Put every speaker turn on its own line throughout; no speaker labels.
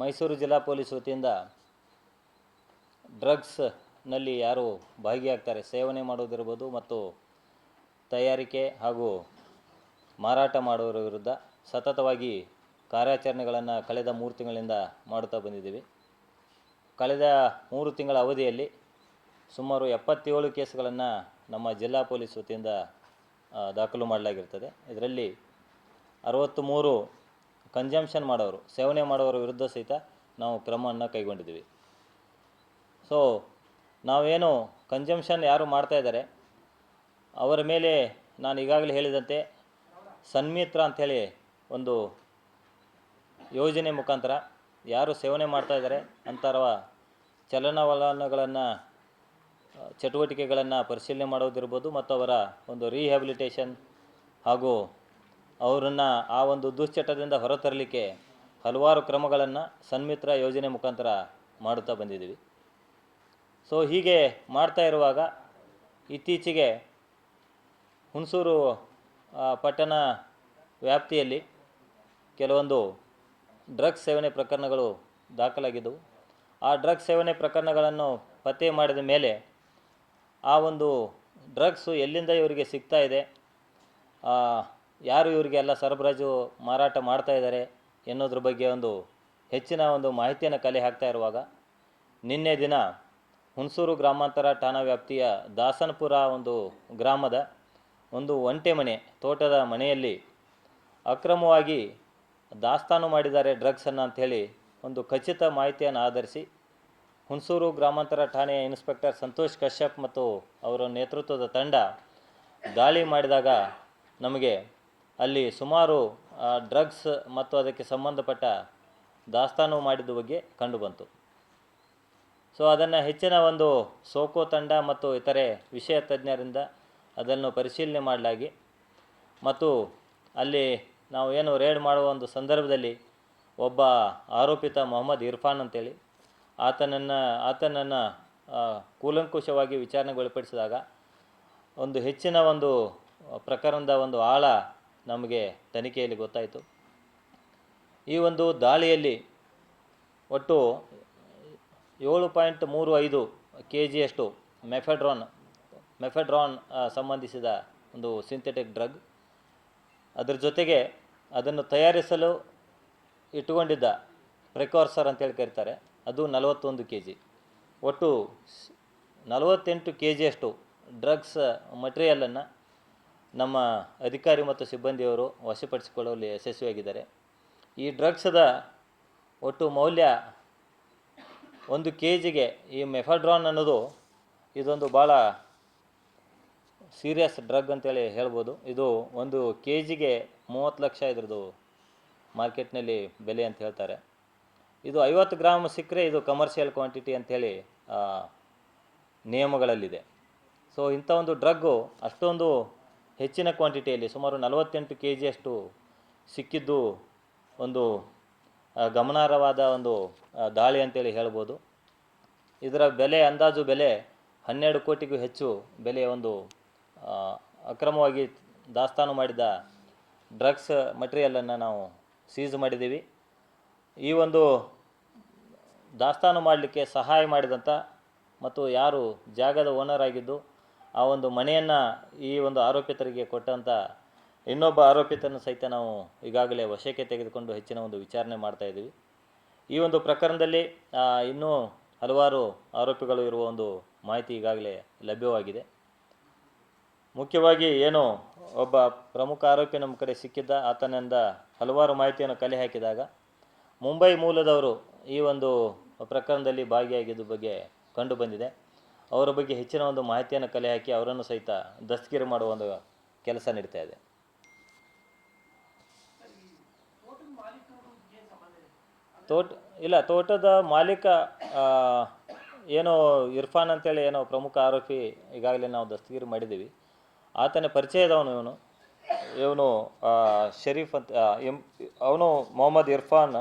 ಮೈಸೂರು ಜಿಲ್ಲಾ ಪೊಲೀಸ್ ವತಿಯಿಂದ ಡ್ರಗ್ಸ್ನಲ್ಲಿ ಯಾರು ಭಾಗಿಯಾಗ್ತಾರೆ, ಸೇವನೆ ಮಾಡೋದಿರ್ಬೋದು ಮತ್ತು ತಯಾರಿಕೆ ಹಾಗೂ ಮಾರಾಟ ಮಾಡುವವರ ವಿರುದ್ಧ ಸತತವಾಗಿ ಕಾರ್ಯಾಚರಣೆಗಳನ್ನು ಕಳೆದ 3 ತಿಂಗಳಿಂದ ಮಾಡುತ್ತಾ ಬಂದಿದ್ದೀವಿ. ಕಳೆದ 3 ತಿಂಗಳ ಅವಧಿಯಲ್ಲಿ ಸುಮಾರು 77 ಕೇಸ್ಗಳನ್ನು ನಮ್ಮ ಜಿಲ್ಲಾ ಪೊಲೀಸ್ ವತಿಯಿಂದ ದಾಖಲು ಮಾಡಲಾಗಿರ್ತದೆ. ಇದರಲ್ಲಿ 63 ಕನ್ಸಂಪ್ಷನ್ ಮಾಡೋರು, ಸೇವನೆ ಮಾಡೋರ ವಿರುದ್ಧ ಸಹಿತ ನಾವು ಕ್ರಮವನ್ನು ಕೈಗೊಂಡಿದ್ದೀವಿ. ಸೊ ನಾವೇನು ಕನ್ಸಂಪ್ಷನ್ ಯಾರು ಮಾಡ್ತಾಯಿದ್ದಾರೆ ಅವರ ಮೇಲೆ ನಾನು ಈಗಾಗಲೇ ಹೇಳಿದಂತೆ ಸನ್ಮಿತ್ರ ಅಂಥೇಳಿ ಒಂದು ಯೋಜನೆ ಮುಖಾಂತರ ಯಾರು ಸೇವನೆ ಮಾಡ್ತಾಯಿದ್ದಾರೆ ಅಂಥವರ ಚಲನವಲನಗಳನ್ನು ಚಟುವಟಿಕೆಗಳನ್ನು ಪರಿಶೀಲನೆ ಮಾಡೋದಿರ್ಬೋದು ಮತ್ತು ಅವರ ಒಂದು ರೀಹ್ಯಾಬಿಲಿಟೇಷನ್ ಹಾಗೂ ಅವರನ್ನು ಆ ಒಂದು ದುಶ್ಚಟದಿಂದ ಹೊರತರಲಿಕ್ಕೆ ಹಲವಾರು ಕ್ರಮಗಳನ್ನು ಸನ್ಮಿತ್ರ ಯೋಜನೆ ಮುಖಾಂತರ ಮಾಡುತ್ತಾ ಬಂದಿದ್ದೀವಿ. ಸೊ ಹೀಗೆ ಮಾಡ್ತಾ ಇರುವಾಗ ಇತ್ತೀಚೆಗೆ ಹುಣಸೂರು ಪಟ್ಟಣ ವ್ಯಾಪ್ತಿಯಲ್ಲಿ ಕೆಲವೊಂದು ಡ್ರಗ್ಸ್ ಸೇವನೆ ಪ್ರಕರಣಗಳು ದಾಖಲಾಗಿದ್ದವು. ಆ ಡ್ರಗ್ಸ್ ಸೇವನೆ ಪ್ರಕರಣಗಳನ್ನು ಪತ್ತೆ ಮಾಡಿದ ಮೇಲೆ ಆ ಒಂದು ಡ್ರಗ್ಸು ಎಲ್ಲಿಂದ ಇವರಿಗೆ ಸಿಗ್ತಾ ಇದೆ, ಯಾರು ಇವರಿಗೆಲ್ಲ ಸರಬರಾಜು ಮಾರಾಟ ಮಾಡ್ತಾ ಇದ್ದಾರೆ ಎನ್ನುವುದ್ರ ಬಗ್ಗೆ ಒಂದು ಹೆಚ್ಚಿನ ಒಂದು ಮಾಹಿತಿಯನ್ನು ಕಲೆ ಹಾಕ್ತಾ ಇರುವಾಗ ನಿನ್ನೆ ದಿನ ಹುಣಸೂರು ಗ್ರಾಮಾಂತರ ಠಾಣಾ ವ್ಯಾಪ್ತಿಯ ದಾಸನಪುರ ಒಂದು ಗ್ರಾಮದ ಒಂದು ಒಂಟೆ ಮನೆ, ತೋಟದ ಮನೆಯಲ್ಲಿ ಅಕ್ರಮವಾಗಿ ದಾಸ್ತಾನು ಮಾಡಿದ್ದಾರೆ ಡ್ರಗ್ಸನ್ನು ಅಂಥೇಳಿ ಒಂದು ಖಚಿತ ಮಾಹಿತಿಯನ್ನು ಆಧರಿಸಿ ಹುಣಸೂರು ಗ್ರಾಮಾಂತರ ಠಾಣೆಯ ಇನ್ಸ್ಪೆಕ್ಟರ್ ಸಂತೋಷ್ ಕಶ್ಯಪ್ ಮತ್ತು ಅವರ ನೇತೃತ್ವದ ತಂಡ ದಾಳಿ ಮಾಡಿದಾಗ ನಮಗೆ ಅಲ್ಲಿ ಸುಮಾರು ಡ್ರಗ್ಸ್ ಮತ್ತು ಅದಕ್ಕೆ ಸಂಬಂಧಪಟ್ಟ ದಾಸ್ತಾನು ಮಾಡಿದ ಬಗ್ಗೆ ಕಂಡುಬಂತು. ಸೊ ಅದನ್ನು ಹೆಚ್ಚಿನ ಒಂದು ಸೋಕೋ ತಂಡ ಮತ್ತು ಇತರೆ ವಿಷಯ ತಜ್ಞರಿಂದ ಅದನ್ನು ಪರಿಶೀಲನೆ ಮಾಡಲಾಗಿ ಮತ್ತು ಅಲ್ಲಿ ನಾವು ಏನು ರೇಡ್ ಮಾಡುವ ಒಂದು ಸಂದರ್ಭದಲ್ಲಿ ಒಬ್ಬ ಆರೋಪಿತ ಮೊಹಮ್ಮದ್ ಇರ್ಫಾನ್ ಅಂತೇಳಿ ಆತನನ್ನು ಕೂಲಂಕುಷವಾಗಿ ವಿಚಾರಣೆಗೊಳಪಡಿಸಿದಾಗ ಒಂದು ಹೆಚ್ಚಿನ ಒಂದು ಪ್ರಕರಣದ ಒಂದು ಆಳ ನಮಗೆ ತನಿಖೆಯಲ್ಲಿ ಗೊತ್ತಾಯಿತು. ಈ ಒಂದು ದಾಳಿಯಲ್ಲಿ ಒಟ್ಟು 7.35 kg ಮೆಫೆಡ್ರಾನ್ ಸಂಬಂಧಿಸಿದ ಒಂದು ಸಿಂಥೆಟಿಕ್ ಡ್ರಗ್, ಅದರ ಜೊತೆಗೆ ಅದನ್ನು ತಯಾರಿಸಲು ಇಟ್ಟುಕೊಂಡಿದ್ದ ಪ್ರಿಕಾರ್ಸರ್ ಅಂತೇಳಿ ಕರೀತಾರೆ, ಅದು 41 kg. ಒಟ್ಟು 48 kg ಡ್ರಗ್ಸ್ ಮಟೀರಿಯಲನ್ನು ನಮ್ಮ ಅಧಿಕಾರಿ ಮತ್ತು ಸಿಬ್ಬಂದಿಯವರು ವಶಪಡಿಸಿಕೊಳ್ಳುವಲ್ಲಿ ಯಶಸ್ವಿಯಾಗಿದ್ದಾರೆ. ಈ ಡ್ರಗ್ಸದ ಒಟ್ಟು ಮೌಲ್ಯ 1 kgಗೆ ಈ ಮೆಫೆಡ್ರಾನ್ ಅನ್ನೋದು ಇದೊಂದು ಭಾಳ ಸೀರಿಯಸ್ ಡ್ರಗ್ ಅಂತೇಳಿ ಹೇಳ್ಬೋದು. ಇದು 1 kgಗೆ 30 ಲಕ್ಷ ಇದ್ರದ್ದು ಮಾರ್ಕೆಟ್ನಲ್ಲಿ ಬೆಲೆ ಅಂತ ಹೇಳ್ತಾರೆ. ಇದು 50 ಗ್ರಾಮ್ ಸಿಕ್ಕರೆ ಇದು ಕಮರ್ಷಿಯಲ್ ಕ್ವಾಂಟಿಟಿ ಅಂಥೇಳಿ ನಿಯಮಗಳಲ್ಲಿದೆ. ಸೊ ಇಂಥ ಒಂದು ಡ್ರಗ್ಗು ಅಷ್ಟೊಂದು ಹೆಚ್ಚಿನ ಕ್ವಾಂಟಿಟಿಯಲ್ಲಿ ಸುಮಾರು 48 kg ಸಿಕ್ಕಿದ್ದು ಒಂದು ಗಮನಾರ್ಹವಾದ ಒಂದು ದಾಳಿ ಅಂತೇಳಿ ಹೇಳ್ಬೋದು. ಇದರ ಅಂದಾಜು ಬೆಲೆ 12 ಕೋಟಿಗೂ ಹೆಚ್ಚು ಬೆಲೆಯ ಒಂದು ಅಕ್ರಮವಾಗಿ ದಾಸ್ತಾನು ಮಾಡಿದ ಡ್ರಗ್ಸ್ ಮಟೀರಿಯಲನ್ನು ನಾವು ಸೀಸ್ ಮಾಡಿದ್ದೀವಿ. ಈ ಒಂದು ದಾಸ್ತಾನು ಮಾಡಲಿಕ್ಕೆ ಸಹಾಯ ಮಾಡಿದಂಥ ಮತ್ತು ಯಾರು ಜಾಗದ ಓನರ್ ಆಗಿದ್ದು ಆ ಒಂದು ಮನೆಯನ್ನು ಈ ಒಂದು ಆರೋಪಿತರಿಗೆ ಕೊಟ್ಟಂಥ ಇನ್ನೊಬ್ಬ ಆರೋಪಿತನ ಸಹಿತ ನಾವು ಈಗಾಗಲೇ ವಶಕ್ಕೆ ತೆಗೆದುಕೊಂಡು ಹೆಚ್ಚಿನ ಒಂದು ವಿಚಾರಣೆ ಮಾಡ್ತಾಯಿದ್ದೀವಿ. ಈ ಒಂದು ಪ್ರಕರಣದಲ್ಲಿ ಇನ್ನೂ ಹಲವಾರು ಆರೋಪಿಗಳು ಇರುವ ಒಂದು ಮಾಹಿತಿ ಈಗಾಗಲೇ ಲಭ್ಯವಾಗಿದೆ. ಮುಖ್ಯವಾಗಿ ಏನು ಒಬ್ಬ ಪ್ರಮುಖ ಆರೋಪಿ ನಮ್ಮ ಕಡೆ ಸಿಕ್ಕಿದ್ದ, ಆತನಿಂದ ಹಲವಾರು ಮಾಹಿತಿಯನ್ನು ಕಲೆ ಹಾಕಿದಾಗ ಮುಂಬೈ ಮೂಲದವರು ಈ ಒಂದು ಪ್ರಕರಣದಲ್ಲಿ ಭಾಗಿಯಾಗಿದ್ದ ಬಗ್ಗೆ ಕಂಡು ಬಂದಿದೆ. ಅವರ ಬಗ್ಗೆ ಹೆಚ್ಚಿನ ಒಂದು ಮಾಹಿತಿಯನ್ನು ಕಲೆ ಹಾಕಿ ಅವರನ್ನು ಸಹಿತ ದಸ್ತಗಿರಿ ಮಾಡುವ ಒಂದು ಕೆಲಸ ನಡೀತಾ ಇದೆ. ತೋಟದ ಮಾಲೀಕ ಏನೋ ಇರ್ಫಾನ್ ಅಂತೇಳಿ ಏನೋ ಪ್ರಮುಖ ಆರೋಪಿ ಈಗಾಗಲೇ ನಾವು ದಸ್ತಗಿರಿ ಮಾಡಿದ್ದೀವಿ. ಆತನ ಪರಿಚಯದವನು ಇವನು ಶರೀಫ್ ಅಂತ, ಅವನು ಮೊಹಮ್ಮದ್ ಇರ್ಫಾನ್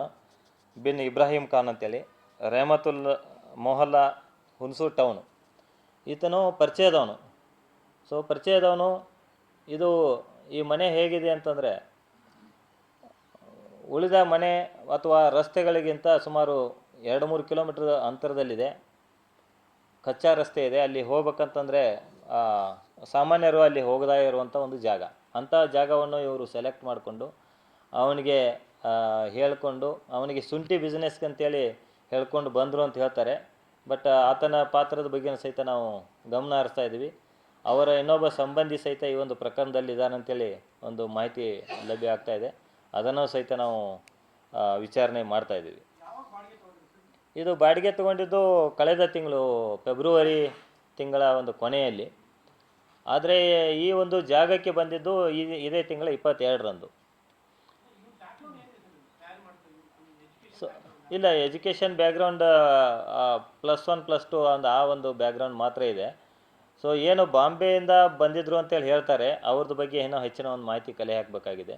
ಬಿನ್ ಇಬ್ರಾಹಿಂ ಖಾನ್ ಅಂತೇಳಿ, ರೆಹಮತುಲ್ ಮೊಹಲ್ಲಾ, ಹುಣಸೂರು ಟೌನು. ಈತನು ಪರಿಚಯದವನು. ಸೊ ಪರಿಚಯದವನು. ಇದು ಈ ಮನೆ ಹೇಗಿದೆ ಅಂತಂದರೆ ಉಳಿದ ಮನೆ ಅಥವಾ ರಸ್ತೆಗಳಿಗಿಂತ ಸುಮಾರು 2-3 ಕಿಲೋಮೀಟ್ರ್ ಅಂತರದಲ್ಲಿದೆ. ಕಚ್ಚಾ ರಸ್ತೆ ಇದೆ. ಅಲ್ಲಿ ಹೋಗ್ಬೇಕಂತಂದರೆ ಸಾಮಾನ್ಯರು ಅಲ್ಲಿ ಹೋಗದೇ ಇರುವಂಥ ಒಂದು ಜಾಗ. ಅಂಥ ಜಾಗವನ್ನು ಇವರು ಸೆಲೆಕ್ಟ್ ಮಾಡಿಕೊಂಡು ಅವನಿಗೆ ಹೇಳಿಕೊಂಡು ಅವನಿಗೆ ಶುಂಠಿ ಬಿಸ್ನೆಸ್ಗೆ ಅಂತೇಳಿ ಹೇಳ್ಕೊಂಡು ಬಂದರು ಅಂತ ಹೇಳ್ತಾರೆ. ಬಟ್ ಆತನ ಪಾತ್ರದ ಬಗ್ಗೆ ಸಹಿತ ನಾವು ಗಮನ ಹರಿಸ್ತಾ ಇದ್ದೀವಿ. ಅವರ ಇನ್ನೊಬ್ಬ ಸಂಬಂಧಿ ಸಹಿತ ಈ ಒಂದು ಪ್ರಕರಣದಲ್ಲಿ ಇದ್ದಾನಂತೇಳಿ ಒಂದು ಮಾಹಿತಿ ಲಭ್ಯ ಆಗ್ತಾ ಇದೆ. ಅದನ್ನು ಸಹಿತ ನಾವು ವಿಚಾರಣೆ ಮಾಡ್ತಾ ಇದ್ದೀವಿ. ಇದು ಬಾಡಿಗೆ ತೊಗೊಂಡಿದ್ದು ಕಳೆದ ತಿಂಗಳು ಫೆಬ್ರವರಿ ತಿಂಗಳ ಒಂದು ಕೊನೆಯಲ್ಲಿ. ಆದರೆ ಈ ಒಂದು ಜಾಗಕ್ಕೆ ಬಂದಿದ್ದು ಇದೇ ತಿಂಗಳ 22ರಂದು. ಸೊ ಇಲ್ಲ, ಎಜುಕೇಷನ್ ಬ್ಯಾಕ್ಗ್ರೌಂಡ್ +1 +2 ಆ ಒಂದು ಬ್ಯಾಕ್ಗ್ರೌಂಡ್ ಮಾತ್ರ ಇದೆ. ಸೊ ಏನು ಬಾಂಬೆಯಿಂದ ಬಂದಿದ್ರು ಅಂತೇಳಿ ಹೇಳ್ತಾರೆ, ಅವ್ರದ್ದು ಬಗ್ಗೆ ಏನೋ ಹೆಚ್ಚಿನ ಒಂದು ಮಾಹಿತಿ ಕಲೆ ಹಾಕಬೇಕಾಗಿದೆ.